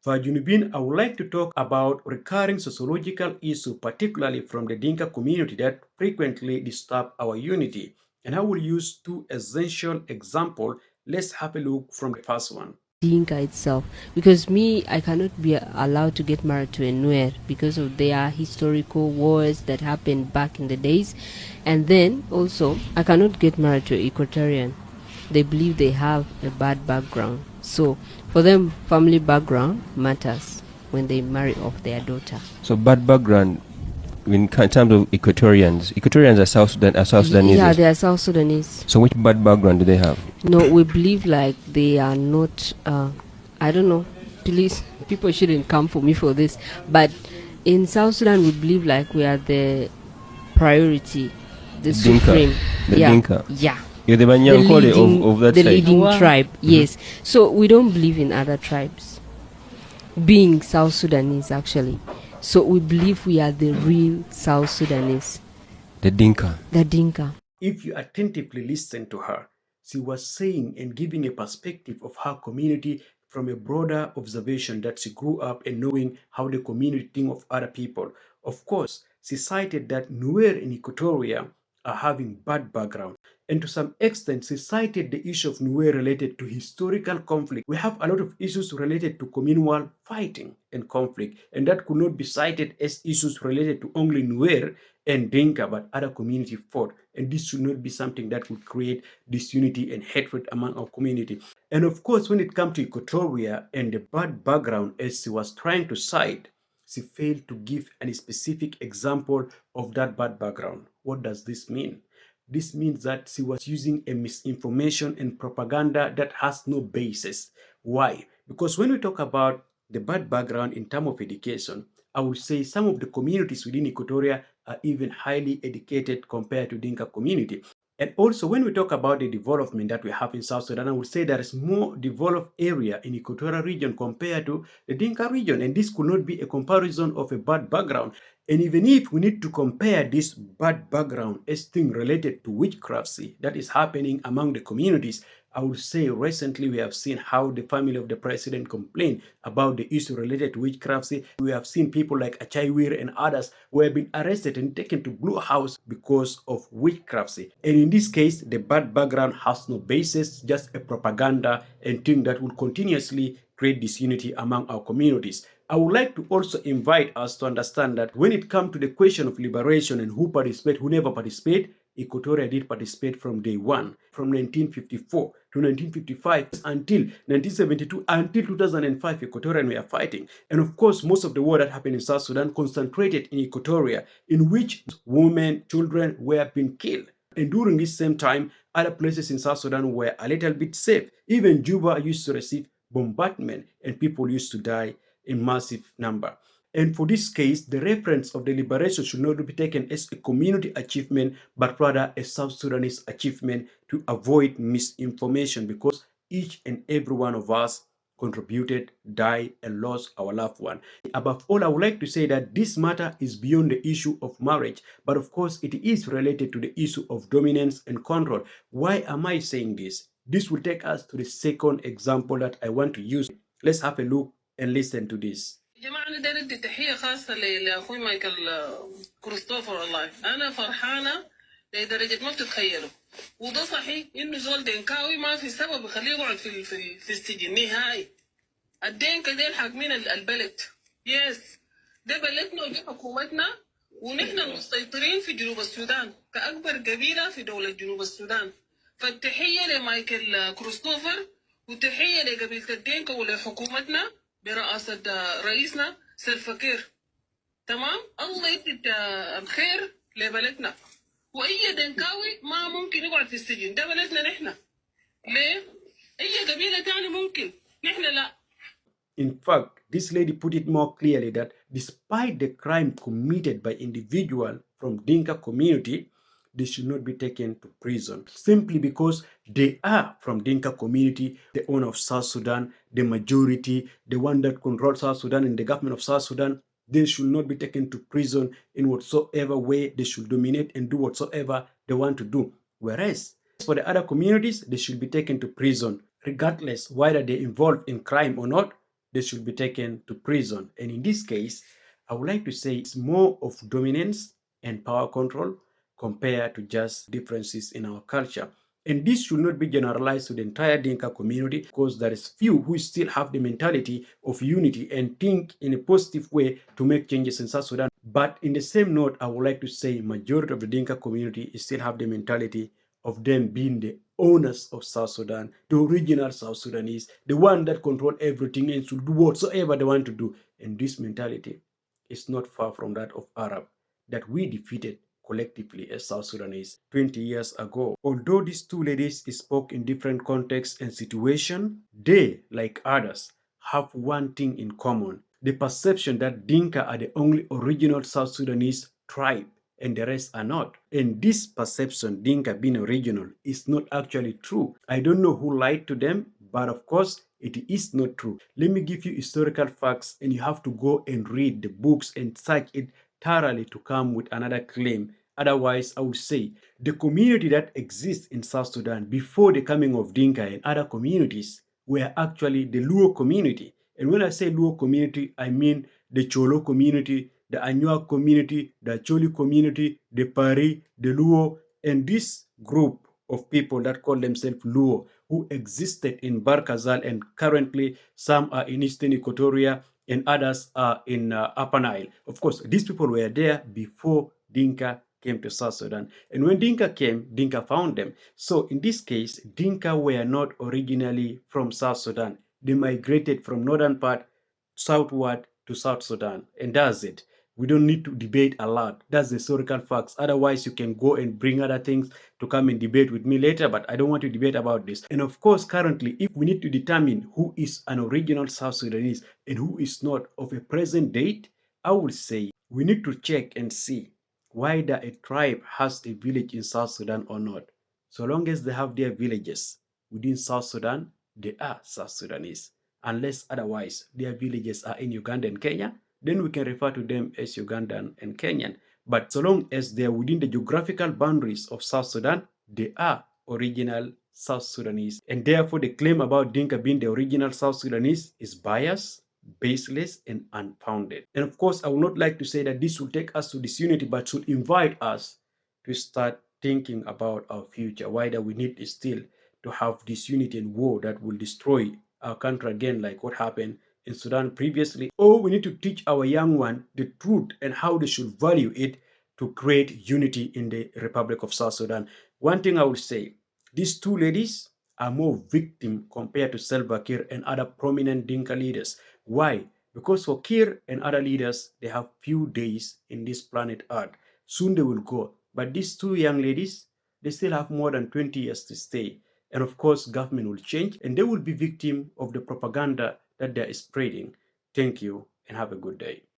For Junubin, I would like to talk about recurring sociological issues, particularly from the Dinka community that frequently disturb our unity. And I will use two essential examples. Let's have a look from the first one. Dinka itself, because me, I cannot be allowed to get married to a Nuer because of their historical wars that happened back in the days. And then also I cannot get married to an Equatorian. They believe they have a bad background, so for them family background matters when they marry off their daughter. So bad background in terms of Equatorians are South Sudanese. Yeah, they are South Sudanese. So which bad background do they have? No, we believe like they are not, I don't know, please, people shouldn't come for me for this, but in South Sudan we believe like we are the priority, the Dinka. supreme. The yeah. Dinka. Yeah. You're the Banyankole of that the side. leading Wow. tribe, yes. So we don't believe in other tribes being South Sudanese actually. So we believe we are the real South Sudanese, The Dinka. the Dinka. If you attentively listen to her, she was saying and giving a perspective of her community from a broader observation that she grew up and knowing how the community think of other people. Of course, she cited that Nuer in Equatoria are having bad background. And to some extent, she cited the issue of Nuer related to historical conflict. We have a lot of issues related to communal fighting and conflict, and that could not be cited as issues related to only Nuer and Dinka, but other community fought. And this should not be something that would create disunity and hatred among our community. And of course, when it comes to Equatoria and the bad background, as she was trying to cite, she failed to give any specific example of that bad background. What does this mean? This means that she was using a misinformation and propaganda that has no basis. Why? Because when we talk about the bad background in terms of education, I would say some of the communities within Equatoria are even highly educated compared to Dinka community. And also, when we talk about the development that we have in South Sudan, I would say there is more developed area in Equatorial region compared to the Dinka region. And this could not be a comparison of a bad background. And even if we need to compare this bad background as thing related to witchcraft that is happening among the communities, I would say recently we have seen how the family of the president complained about the issue related to witchcraft. We have seen people like Achaiwir and others who have been arrested and taken to Blue House because of witchcraft. And in this case, the bad background has no basis, just a propaganda and thing that will continuously create disunity among our communities. I would like to also invite us to understand that when it comes to the question of liberation and who participate, who never participate, Equatoria did participate from day one, from 1954 to 1955 until 1972, until 2005, Equatorian were fighting. And of course, most of the war that happened in South Sudan concentrated in Equatoria, in which women, children were being killed. And during this same time, other places in South Sudan were a little bit safe. Even Juba used to receive bombardment and people used to die in massive number. And for this case, the reference of the liberation should not be taken as a community achievement, but rather a South Sudanese achievement to avoid misinformation, because each and every one of us contributed, died, and lost our loved one. Above all, I would like to say that this matter is beyond the issue of marriage, but of course it is related to the issue of dominance and control. Why am I saying this? This will take us to the second example that I want to use. Let's have a look and listen to this. جماعة أنا داير أدي تحية خاصة لأخوي مايكل كريستوفر. والله أنا فرحانة لدرجة ما بتتخيلوا. وده صحيح إنه زول دينكاوي ما في سبب يخليه يقعد في السجن نهائي. الدينكا ديل حاكمين البلد. يس ده بلدنا ودي حكومتنا، ونحن المسيطرين في جنوب السودان كأكبر قبيلة في دولة جنوب السودان. فالتحية لمايكل كريستوفر وتحية لقبيلة الدينكا ولحكومتنا برئاسة رئيسنا سلفكير. تمام؟ الله يدي الخير لبلدنا. وأي دنكاوي ما ممكن يقعد في السجن، ده بلدنا نحن. ليه؟ أي قبيلة تاني ممكن، نحن لا. In fact, this lady put it more clearly that despite the crime committed by individuals from Dinka community, they should not be taken to prison simply because they are from Dinka community, the owner of South Sudan, the majority, the one that controls South Sudan and the government of South Sudan. They should not be taken to prison in whatsoever way. They should dominate and do whatsoever they want to do. Whereas for the other communities, they should be taken to prison regardless whether they're involved in crime or not. they should be taken to prison. And in this case, I would like to say it's more of dominance and power control compared to just differences in our culture. And this should not be generalized to the entire Dinka community, because there is few who still have the mentality of unity and think in a positive way to make changes in South Sudan. But in the same note, I would like to say majority of the Dinka community still have the mentality of them being the owners of South Sudan, the original South Sudanese, the one that control everything and should do whatsoever they want to do. And this mentality is not far from that of Arab that we defeated collectively as South Sudanese 20 years ago. Although these two ladies spoke in different contexts and situations, they, like others, have one thing in common: the perception that Dinka are the only original South Sudanese tribe and the rest are not. And this perception, Dinka being original, is not actually true. I don't know who lied to them, but of course, it is not true. Let me give you historical facts, and you have to go and read the books and search it thoroughly to come with another claim. Otherwise, I would say the community that exists in South Sudan before the coming of Dinka and other communities were actually the Luo community. And when I say Luo community, I mean the Cholo community, the Anyuak community, the Acholi community, the Pari, the Luo, and this group of people that call themselves Luo, who existed in Barkazal, and currently some are in Eastern Equatoria and others are in Upper Nile. Of course, these people were there before Dinka came to South Sudan. And when Dinka came, Dinka found them. So in this case, Dinka were not originally from South Sudan. They migrated from northern part southward to South Sudan. And that's it. We don't need to debate a lot. That's the historical facts. Otherwise, you can go and bring other things to come and debate with me later, but I don't want to debate about this. And of course, currently, if we need to determine who is an original South Sudanese and who is not of a present date, I would say we need to check and see whether a tribe has a village in South Sudan or not. So long as they have their villages within South Sudan, they are South Sudanese. Unless otherwise their villages are in Uganda and Kenya, then we can refer to them as Ugandan and Kenyan. But so long as they are within the geographical boundaries of South Sudan, they are original South Sudanese. And therefore, the claim about Dinka being the original South Sudanese is biased, baseless, and unfounded. And of course, I would not like to say that this will take us to disunity, but should invite us to start thinking about our future, whether we need still to have disunity and war that will destroy our country again, like what happened in Sudan previously, or we need to teach our young one the truth and how they should value it to create unity in the Republic of South Sudan. One thing I would say, these two ladies are more victim compared to Salva Kiir and other prominent Dinka leaders. Why? Because for Kiir and other leaders, they have few days in this planet Earth. Soon they will go. But these two young ladies, they still have more than 20 years to stay. And of course, government will change and they will be victim of the propaganda that they are spreading. Thank you and have a good day.